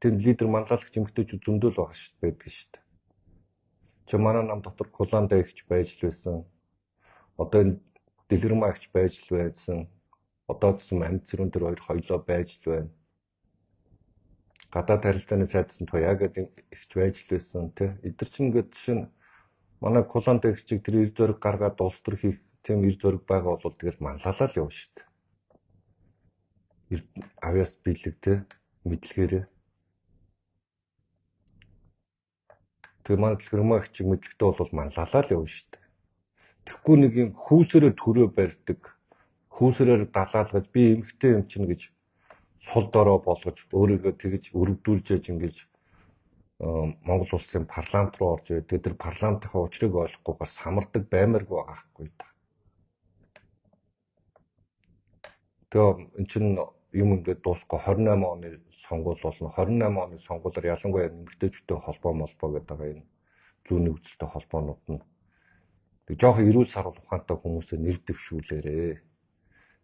тийм лидер манлайлагч эмэгтэйчүүд зөндөл байгаа шүү дээ байдаг шүү дээ. Чи манай нам дотор Куланда ихч байж л байсан. Одоо энэ Дэлгэрмаа ихч байж л байсан. Одоо гэсэн амьд цэрүүн төр хоёр хоёлоо байж л байна. Гадаад харилцааны сайдсан тоо яг ихч байж л байсан тий. Эдгэр чинь ингээд жишээ нь манай Куланда ихчийг тэр ир зориг гаргаад улс төр хийх тийм ир зориг байгаа бол тэгэл манлайлал явна шүү дээ. Авьяас биелэг тий мэдлэгээрээ. Тэгээ манай Дэлгэрмаа ихчийг мэдлэгтэй бол манлайлал явна шүү дээ. Тэгэхгүй нэг юм хүүсээрээ төрөө барьдаг. Хүүсрээр далаалгаж би эмхтэй юм чинь гэж сул дорой болгож өөрийгөө тэгж өргөдүүлжээж ингэж Монгол улсын парламент руу орж ирээд тэр парламентынхаа учрыг ойлгохгүйгээр самардаг баймаргүй байгаа хгүй та. Тэгээ эн чинь юм ингээд дуусахгүй 28 оны сонгуул болно. 28 оны сонгуулиар ялангуяа эмэгтэйчүүдтэй холбоо молбоо гэдэг байгаа энэ зүүн нөхцөлтэй холбоонууд нь тэг жоохон эрүүл сарвал ухаантай хүмүүсээ нэр дэвшүүлээрээ.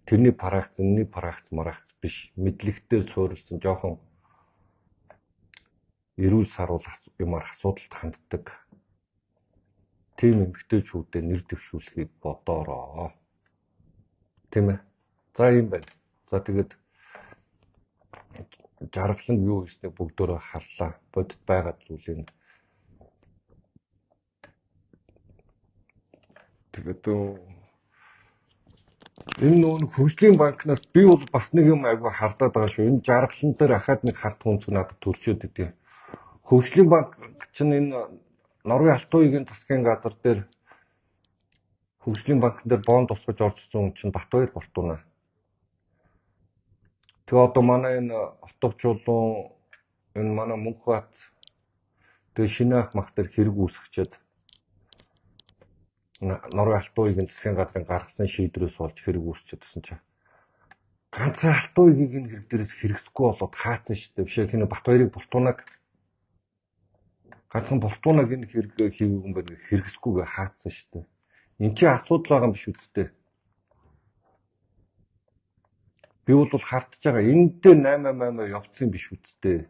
Тэрний марагц биш мэдлэгтэй суурилсан жоохон эрүүл сарвал юмар асуудалд ханддаг. Тийм эмэгтэйчүүдэд нэр дэвшүүлэхийг бодоороо. Тийм ээ. За юм байна. За тэгээд жаргаланд юу хийснээ бүгдөө харлаа. Бодит байгаа зүйлийг тэгээд энэ нүүн хөгжлийн банкнаас би бол бас нэг юм айгүй хардаад байгаа шүү. Энэ жаргалан дээр ахаад нэг харт хүнц надад төрчөөд идэв. Хөгжлийн банк чинь энэ Норвегийн Алтан үеийн засгийн газар дээр хөгжлийн банкн дээр бонд тусгаж орчихсон хүн чинь Батбаяр Бортуна. Тэгээ одоо манай энэ Хотгоч чулуун энэ манай Мөнхбат тэгээ Шинэах мах дээр хэрэг үүсгэчихэд Норвегийн Алтан үеийн засгийн газрын гаргасан шийдвэрээс болж хэрэг үүсчихэд гэсэн чинь ганцхан Алтан үеийн хэрэг дээрээс хэрэгсэхгүй болоод хаацсан шүү дээ. Бишээ хинэ Батбаярыг Бортунаг ганцхан Бортунаг энэ хэрэг хийгээгүй юм байна хэрэгсэхгүйгээ хаацсан шүү дээ. Энд чинь асуудал байгаа юм биш үсттэй. Би бол хартж байгаа. Эндээ 8 явцсан биш үсттэй.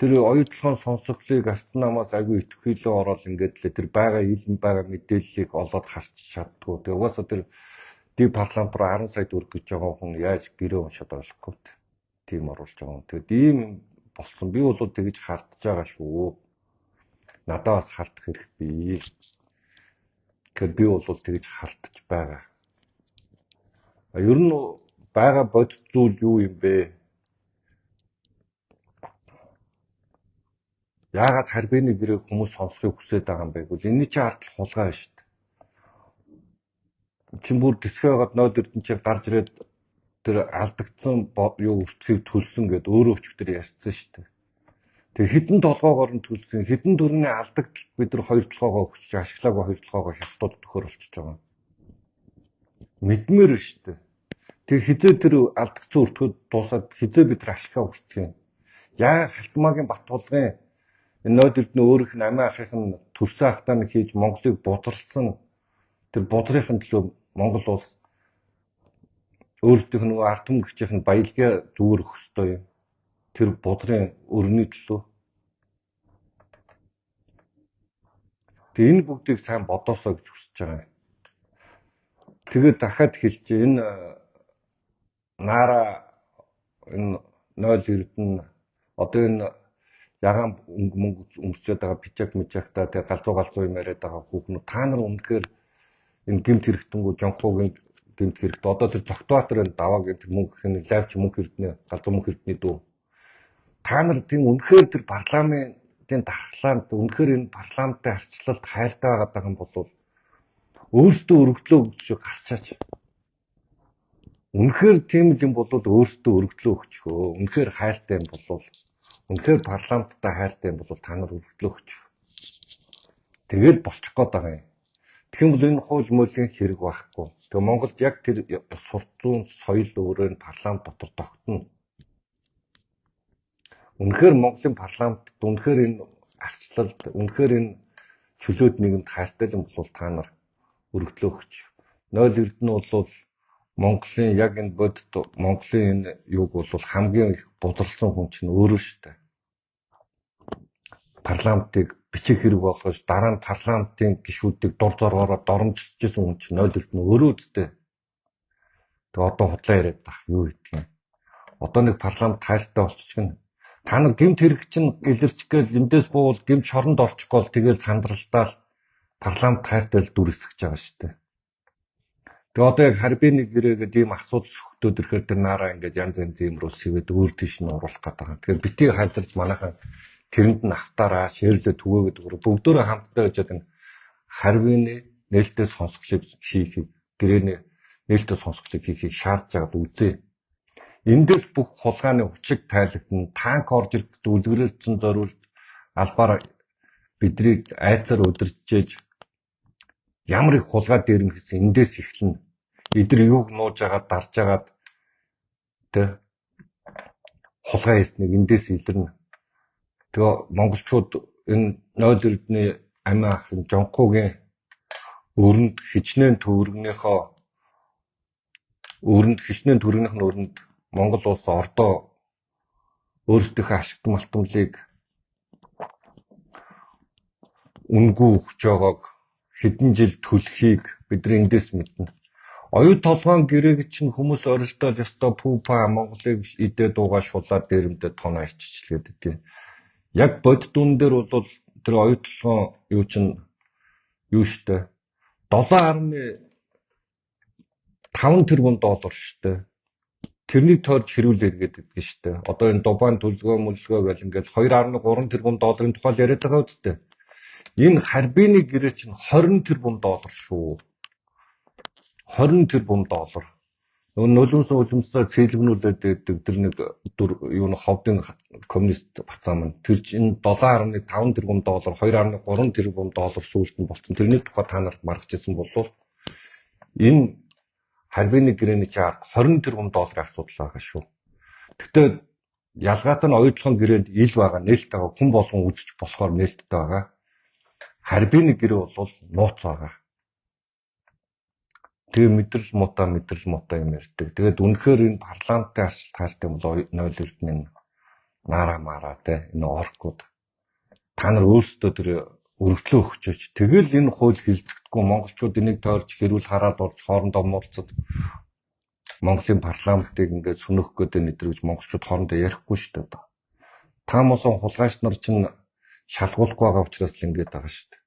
Тэр оюутлогын сонсголыг астнамаас агүй итгэхийлөө ороод ингээд л тэр байгаа илэн байгаа мэдээллийг олоод харч чаддгүй. Тэгээ угаасаа тэр ди парламент руу 10 сая төгрөг гэж байгаа хүн яаж гэрээ уншаад ойлгохгүй. Тийм оруулж байгаа юм. Тэгээд ийм болсон. Би бол тэгж хартж байгаа шүү. Надаа бас хартах хэрэг бий. Тэгэхээр би бол тэгж хартж байгаа. Ер нь байгаа бодит зүйл юу юм бэ? Яагаад харбины гэрээг хүмүүс сонсохыг хүсэж байгаа юм бэ гэвэл энэ чинь ардл хулгай шүү дээ. Чин бүр тэсгээгээд нойд эрдэнчээр гарч ирээд тэр алдагдсан юу өртгийг төлсөн гэд өөрөө өчтөр ярьсан шүү дээ. Тэгээ хідэн толгоогоор нь төлсөн, хідэн төрний алдагдлыг бид нар хоёр толгоогоо өгч ашиглаагүй хоёр толгоогоо хятад төхөр болчихж байгаа. Мэдмээр шүү дээ. Тэгээ хизээ тэр алдагдсан өртгөд дуусаад хизээ бид нар ашиглаа өртгөх юм. Яагаад Халтмаагийн Баттулгын энэ нойд эрдэнэ өөрийнх нь амиа ахих нь төрсөн ахтаа нэг хийж Монголыг бузарлсан тэр бузрын төлөө Монгол улс өөртөөх нөгөө ард түмэн гिचийнх нь баялгаа зүгээр өгөх ёстой юм. Тэр бузрын өрний төлөө. Тэгээ энэ бүгдийг сайн бодоосоо гэж хүсэж байгаа юм. Тэгээд дахиад хэлж энэ наара энэ 0 одоо энэ ягаан мөнгө өмсчээд байгаа бичиг мэжагтаа тэгээ галзуу юм яриад байгаа хүүхнүүд та нар үнэхээр энэ гэмт хэрэгтэнгүү жонхоогийн гэмт хэрэгт одоо тэр Цогтбаатарын даваагийн тэр мөнгө хин лайвч мөнгө хэрэгтний галзуу мөнгө хэрэгтний дүү та нар тийм үнэхээр тэр парламентын дархлаанд үнэхээр энэ парламентын арчлалд хайртай байгаа юм бол өөртөө өргөдлөө өгч гарчаач. Үнэхээр тийм юм бол өөртөө өргөдлөө өгчхөө. Үнэхээр хайртай юм бол үнэхээр парламенттай хайртай юм бол та нар өргөдлөө өгч. Тэгээд болчих гээд байгаа юм. Тэгэх юм бол энэ хууль мөлийн хэрэг байхгүй. Тэгээ Монголд яг тэр сурц зүүн соёл өөрөө парламент дотор тогтно. Үнэхээр Монголын парламентд үнэхээр энэ арчлалд үнэхээр энэ чөлөөт нийгэмд хайртай юм бол та нар өргөдлөө өгч. 0 эрдэнэ бол Монголын яг энэ бодит Монголын энэ юуг бол хамгийн их бузарлсан хүн чинь өөрөө шүү дээ. Парламентыг бичих хэрэг болгож дараа нь парламентын гишүүдийг дур зоргоороо доромжилжсэн хүн чинь 0-д нь өөрөө үстэй. Тэгээ одоо худлаа яриад байх юу гэдгийг. Одоо нэг парламент хайртай болчихно. Та нар гэмт хэрэг чинь илэрчих гээл эндээс буул гэмт шоронд орчих гол тэгэл сандралдаал парламент хайртай л дүрсгэж байгаа шүү дээ. Тэгээ одоо яг харбины гэрээгээд ийм асуудал өгтөөд ирэхээр тэр нараа ингээд янз янз юм руу сэвэд өөр тийш нь оруулах гэдэг байгаа. Тэгэхээр битгий хайларч манайхан тэрэнд нь автаараа шэрлээ түгээгээд өгөр бүгдөө хамтдаа гэж энэ харбины нээлттэй сонсголыг хийхийг гэрээний нээлттэй сонсголыг хийхийг шаардж байгаад үзье. Эндээс бүх хулгааны хүчиг тайлагдана. Танк орж ирэхэд үлгэрэлцэн зориулт албаар биднийг айцаар өдөржиж ямар их хулгай дээрнэ гэсэн эндээс эхэлнэ. Эдгээр юуг нууж агаад дарж агаад тэ хулгай хийснийг эндээс илэрнэ. Тэгээ монголчууд энэ 0 эрдний амиа ахын жонхоогийн өрөнд хичнээн төвөргнийхөө өрөнд Монгол улс ордоо өөрсдийнхөө ашигт малтмлыг үнгүй өгч байгааг хэдэн жил төлөхийг бидний эндээс мэднэ. Оюу толгойн гэрээг чинь хүмүүс орилдоод ёстой пүүпа Монголыг идээ дуугаа шулаад дээрэмдээ тоноо иччихлээд дээ. Яг бод дүн дээр бол тэр оюу толгойн юу чинь юу штэ 7.5 тэрбум доллар штэ. Тэрнийг тойрч хэрүүл эргээд гэдэг штэ. Одоо энэ Дубайн төлгөө гэл ингээд 2.3 тэрбум долларын тухай яриад байгаа үстэй. Энэ харбины гэрээ чинь 20 тэрбум доллар шүү. 20 тэрбум доллар. Нулимс улимсаар цэлгнүүлээд байдаг тэр нэг юу н ховдын коммунист бацаам нь тэр чинь 7.5 тэрбум доллар 2.3 тэрбум доллар сүүлд нь болсон. Тэрний тухай та нарт маргаж ирсэн бол энэ харбины гэрээний чарт 20 тэрбум долларын асуудал байгаа шүү. Гэхдээ ялгаатай нь оюутлын гэрээнд ил байгаа нээлттэй байгаа хүн болгон үзэж болохоор нээлттэй байгаа. Харбины гэрээ бол нууц байгаа. Тэгээ мэдрэл муутай юм ярьдаг. Тэгээд үнэхээр энэ парламентын арчилт хайртай бол 0 эрдний наараа мараа те энэ оркууд та нар өөрсдөө тэр өргөдлөө өгчөөч. Тэгэл энэ хууль хилцэгдэхгүй монголчууд энийг тойрч хэрүүл хараад болж хоорондоо муулцад Монголын парламентыг ингээд сүнөх гэдэг нэдрэж монголчууд хоорондоо ярихгүй шүү дээ. Та мосон хулгайч нар чинь шалгуулахгүй байгаа учраас л ингээд байгаа шүү дээ.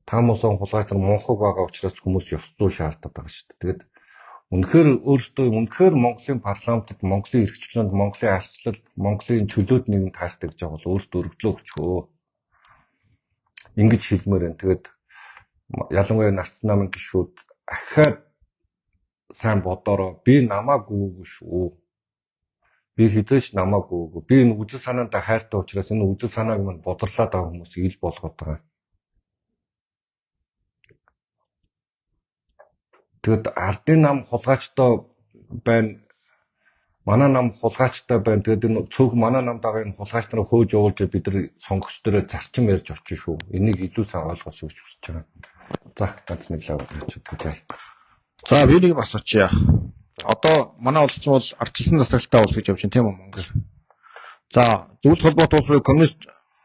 Та мосон хулгайч нар мунхаг байгаа учраас хүмүүс ёс зүй шаарддаг байгаа шүү дээ. Тэгээд үнэхээр Монголын парламентд Монголын эрхчлөөнд Монголын арчлалд Монголын чөлөөт нэгэн таартай гэж байгаа бол өөрсдөө өргөдлөө өгчөө. Ингэж хэлмээр байна. Тэгээд ялангуяа нарт намын гишүүд ахаад сайн бодороо би намаагүй шүү. Би хизээш намаагүй. Би энэ үзэл санаандаа хайртай учраас энэ үзэл санааг минь бодрлаад байгаа хүмүүсийг ил болгоод байгаа. Тэгэд ардын нам хулгайчтай байна. Манай нам хулгайчтай байна. Тэгэд энэ цөөх манай намд байгаа энэ хулгайч нарыг хөөж явуулж бид нар сонгогч дөрөө зарчим ярьж очих шүү. Энийг илүү сайн ойлгох гэж хүсэж байгаа. За, ганц нэг лав гэж бодъё. За, би нэг бас очие. Одоо манай улс чинь бол ардчилсан засаглалтай улс гэж явж байна тийм үү Монгол. За, зөвлөлт холбоот улс коммунист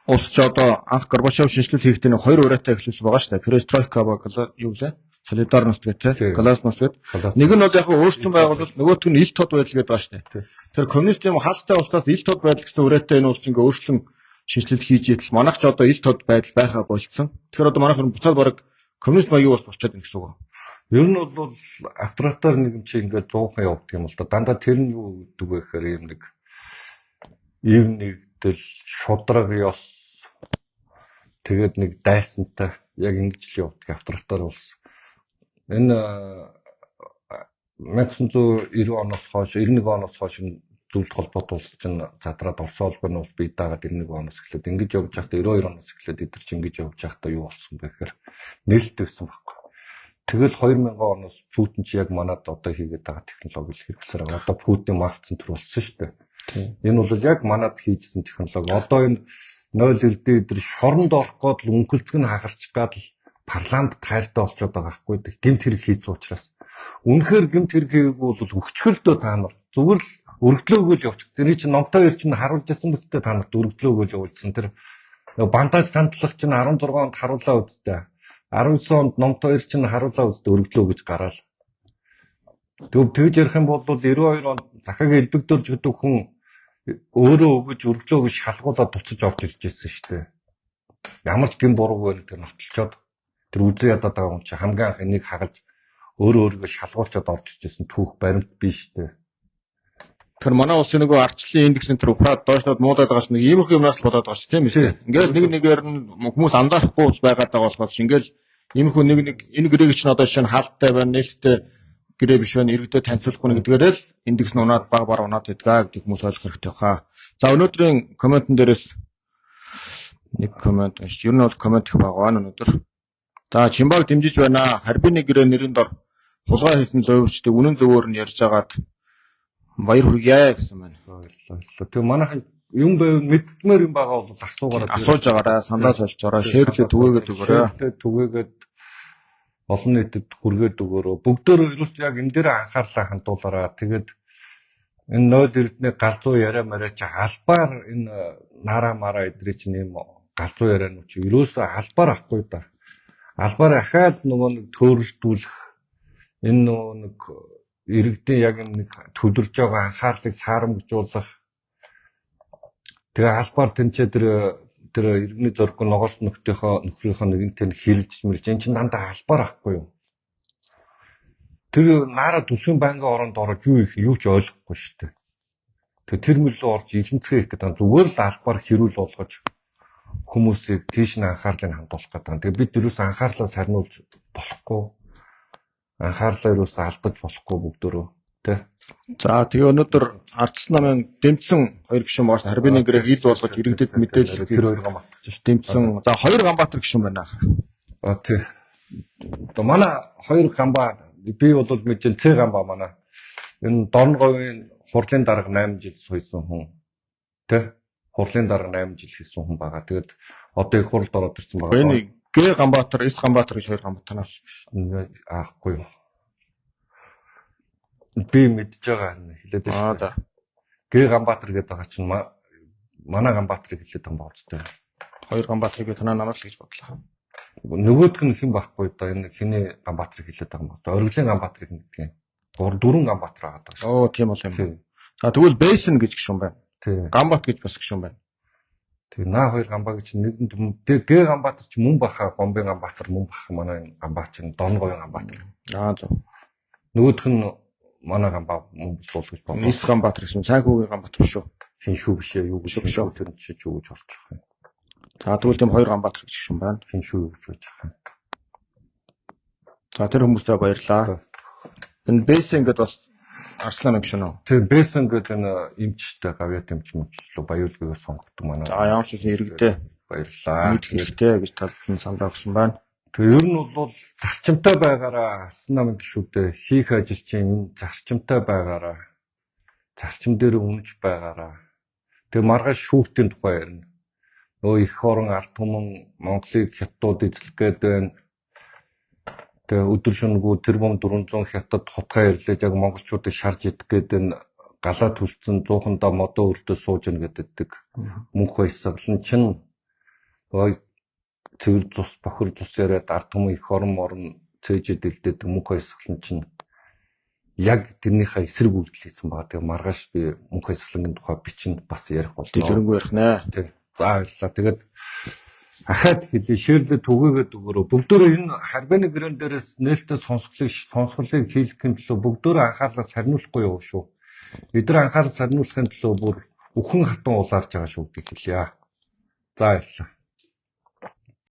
улс ч одоо анх Горбачев шинжилэл хийхдээ нэг хоёр ураатай эхлүүлсэн байгаа шүү дээ. Перестройка ба юу лээ? Солидарност гэдэг, гласност гэдэг. Нэг нь бол яг өөрсдөн байгуулалт, нөгөөх нь ил тод байдал гэдэг байгаа шүү дээ. Тэр коммунистийн хаалттай улсаас ил тод байдал гэсэн ураатай энэ улс ингээ өөрчлөн шинжилэл хийж идэл манайх ч одоо ил тод байдал байхаа болцсон. Тэгэхээр одоо манайх буцаад бараг коммунист маягийн улс болчиход байна гэсэн үг. Ер нь бол авторитар нэгэн чинь ингээ 100хан явдаг юм л да. Дандаа тэр нь юу гэдэг вэ гэхээр юм нэг ив нэгдэл, шудраг ёс тэгээд нэг дайсантай яг ингэж л явдаг авторитар улс. Энэ 1990 оноос хойш 91 оноос хойш зөвлөлт холбоот улс чинь задраад Орос улбаны улс бий даагаад 91 оноос эхлээд ингэж явж байхдаа 92 оноос эхлээд эдгээр чинь ингэж явж байхдаа юу болсон бэ гэхээр нээлттэй байсан байхгүй. Тэгэл 2000 оноос Путин чи яг манад одоо хийгээд байгаа технологи хэрэглэсээр байгаа. Одоо Путин магцсан төр болсон шүү дээ. Энэ бол яг манад хийжсэн технологи. Одоо энэ 0 эрдээ эдгээр шоронд орох гээд л үнгэлцэг нь хахарч гад л парламент тайртай болчиход байгаа хгүй гэмт хэрэг хийсэн учраас үнэхээр гэмт хэрэг хийгээгүй бол өгчхөлдөө та нар зүгээр л өргөдлөө өгөөл явчих. Тэрний чинь номтой ир чинь харуулж ирсэн мэт та нарт өргөдлөө өгөөл явуулсан. Тэр Нөгөө бандаж хандлах чинь 16 онд харуулаа үсттэй. 19 онд номт хоёр чинь харуулаа үсттэй өргөдлөө гэж гараал. Тэгж ярих юм бол 92 онд захаг элбэгдөрж гэдэг хүн өөрөө өгөж өргөдлөө гэж шалгуулаад буцаж орж ирж ирсэн шүү дээ. Ямар ч гин буруу вэ тэр нотолчоод тэр үзээ ядаад байгаа юм чи хамгийн анх энийг хагалж өөрийгөө шалгуулчаад орж иржсэн түүх баримт биш шүү дээ. Тэр манай улсын нөгөө ардчлалын индексийн тэр ухраад доошлоод муудаад байгаа чинь нэг иймэрхүү юмнаас л болоод байгаа шүү тийм ээ. Ингээл нэг нэгээр нь хүмүүс анзаарахгүй байгаад байгаа болохоос ингээл иймэрхүү нэг энэ гэрээг чинь одоо шинэ хаалттай байна, нээлттэй гэрээ биш байна, иргэдэд танилцуулахгүй нэгдгээр л индекс нь унаад баг унаад байдгаа гэдэг хүмүүс ойлгох хэрэгтэй баха. За өнөөдрийн комментэн дээрээс нэг коммент уншиж, ер нь бол коммент их байгаа өнөөдөр. За Чимбаг дэмжиж байна. Харбины гэрээ нэрийн дор хулгай хийсэн зөвөрчдийг үнэн зөвөөр нь ярьж агаад баяр хүргье гэсэн байна. Баярлалаа. Тэгээ манайхан юм байв мэдмээр юм байгаа бол асууж байгаарай, сандаас олчороо, шеэрлээ түгээгээд өгөөрэй. Түгээгээд олон нийтэд хүргээд өгөөрөө. Бүгдөө ерөөс яг энэ дээр анхаарлаа хандуулаарай. Тэгээд энэ 0 эрдний галзуу яриа мараа чи албаар энэ нараа мараа эдрий чинь юм галзуу ярианууд чи ерөөсөө албаар ахгүй да. Албаар ахаад нөгөө нэг төөрөлдүүлэх энэ нөгөө нэг иргэдийн яг нэг төлөрж байгаа анхаарлыг саарамжуулах. Тэгээ албаар тэнцээ тэр иргэний зориггүй ногоос нөхрийнхөө нэгэнтэй хилж мэлж энэ чинь дандаа албаар ахгүй юу. Тэр наара төсвийн банкны оронд ороод юу ч ойлгохгүй шүү дээ. Тэгээ тэр мөр рүү орж илэнцгээ их гэдэг. Зүгээр л албаар хэрүүл болгож хүмүүсийг тийш нь анхаарлыг хандуулах гэдэг. Тэгээ бид юус анхаарлаа сарниулж болохгүй. Анхаарлаа юус алдаж болохгүй бүгдөө тий. За тэгээ өнөөдөр ардчилсан намын дэмжсэн хоёр гишүүн бааш Харбины гэрээ хил болгож иргэдэд мэдээлэл тэр хоёр гамбатч шүү дэмжсэн. За хоёр Ганбаатар гишүүн байна. Тий. Одоо манай хоёр гамбаа би бол мэдэн Ц гамбаа манай. Энэ Дорноговын хурлын дарга 8 жил суусан хүн. Тэ? Хурлын дарга 8 жил хийсэн хүн байгаа. Тэгээд одоо их хурлд ороод ирсэн байгаа. Энэ Г Ганбаатар, С Ганбаатар гэж хоёр Ганбаатараас аахгүй юу. Би мэдж байгаа юм хэлээд байна. Да. Г Ганбаатар гэдэг байгаа чинь манай Ганбаатарыг хэлээд байгаа юм байна. Хоёр Ганбаатарыг би танаа намаас л гэж бодлоо. Нөгөөх нь хэн байхгүй да энэ хиний Ганбаатарыг хэлээд байгаа юм байна. Оргилын Ганбаатарыг мэддэг. 4 Ганбаатар байгаа даа. Оо тийм бол юм. За тэгвэл Бэйсэн гэж гишүүн байна. Тий. Ганбат гэж бас гишүүн байна. Тэг наа хоёр Ганбаа гэж нэгэнд Г Ганбаатар ч мөн баха, Гомбын Ганбаатар мөн баха манай Ганбаа чинь Донговын Ганбаатар. Зөв. Нөгөөх нь манай Ганбаа мөн болов гэж бодлоо. С Ганбаатар гэсэн Цайхүүгийн Ганбаатар шүү. Хиншүү биш ээ, юу гэж шүү. Тэр чинь юу гэж орчих юм. За тэгвэл тийм хоёр Ганбаатар гэж гишүүн байна. Хиншүү гэж байж байгаа юм. За тэр хүмүүстээ баярлалаа. Энэ Бэйсэн гэдэг бас Арслан гишүүн үү? Тэр Бэйсэн гэдэг энэ эмчтэй гавьяат эмч мөчлөө баяуулгыг сонгогдсон манай. За ямар ч зүйл иргэдээ баярлалаа. Мэдхэлтэй гэж талд нь санал өгсөн байна. Тэгээ ер нь бол зарчимтай байгаараа Арслан намын гишүүдээ хийх ажил чинь энэ зарчимтай байгаараа зарчим дээр үнэж байгаараа. Тэгээ маргааш шүүртийн тухай ярина. Нөө их орон ард түмэн Монголыг хятадууд эзлэх гээд байна. Тэгээ өдөр шөнөгүй тэрбум 400 хятад хутгаа ирлээд яг монголчуудыг шарж идэх гээд энэ галаа түлцэн 100-ндаа модоо өртөө сууж ийн гэдэг мөнх баясгалан чинь цэвэр цус бохир цус яриад ард түмэн их орон цээжэд илдээд мөнх баясгалан чинь яг тэрнийхээ эсрэг үйлдэл хийсэн байгаа. Тэгээ маргааш би мөнх баясгалангийн тухай бичинд бас ярих болно. Дэлгэрэнгүй ярих нэ. Тэг. За баярлалаа. Тэгээд ахаад хэлээ ширлээ түгээгээд өгөрөө. Бүгдөө энэ Харбины гэрэн дээрээс нээлттэй сонсголыг хийх төлөө бүгдөө анхаарлаа сарниулахгүй юу шүү. Бид нар анхаарлаа сарниулахын төлөө бүр өхөн хатан улаарч байгаа шүү гэдгийг хэлье. За баярлалаа.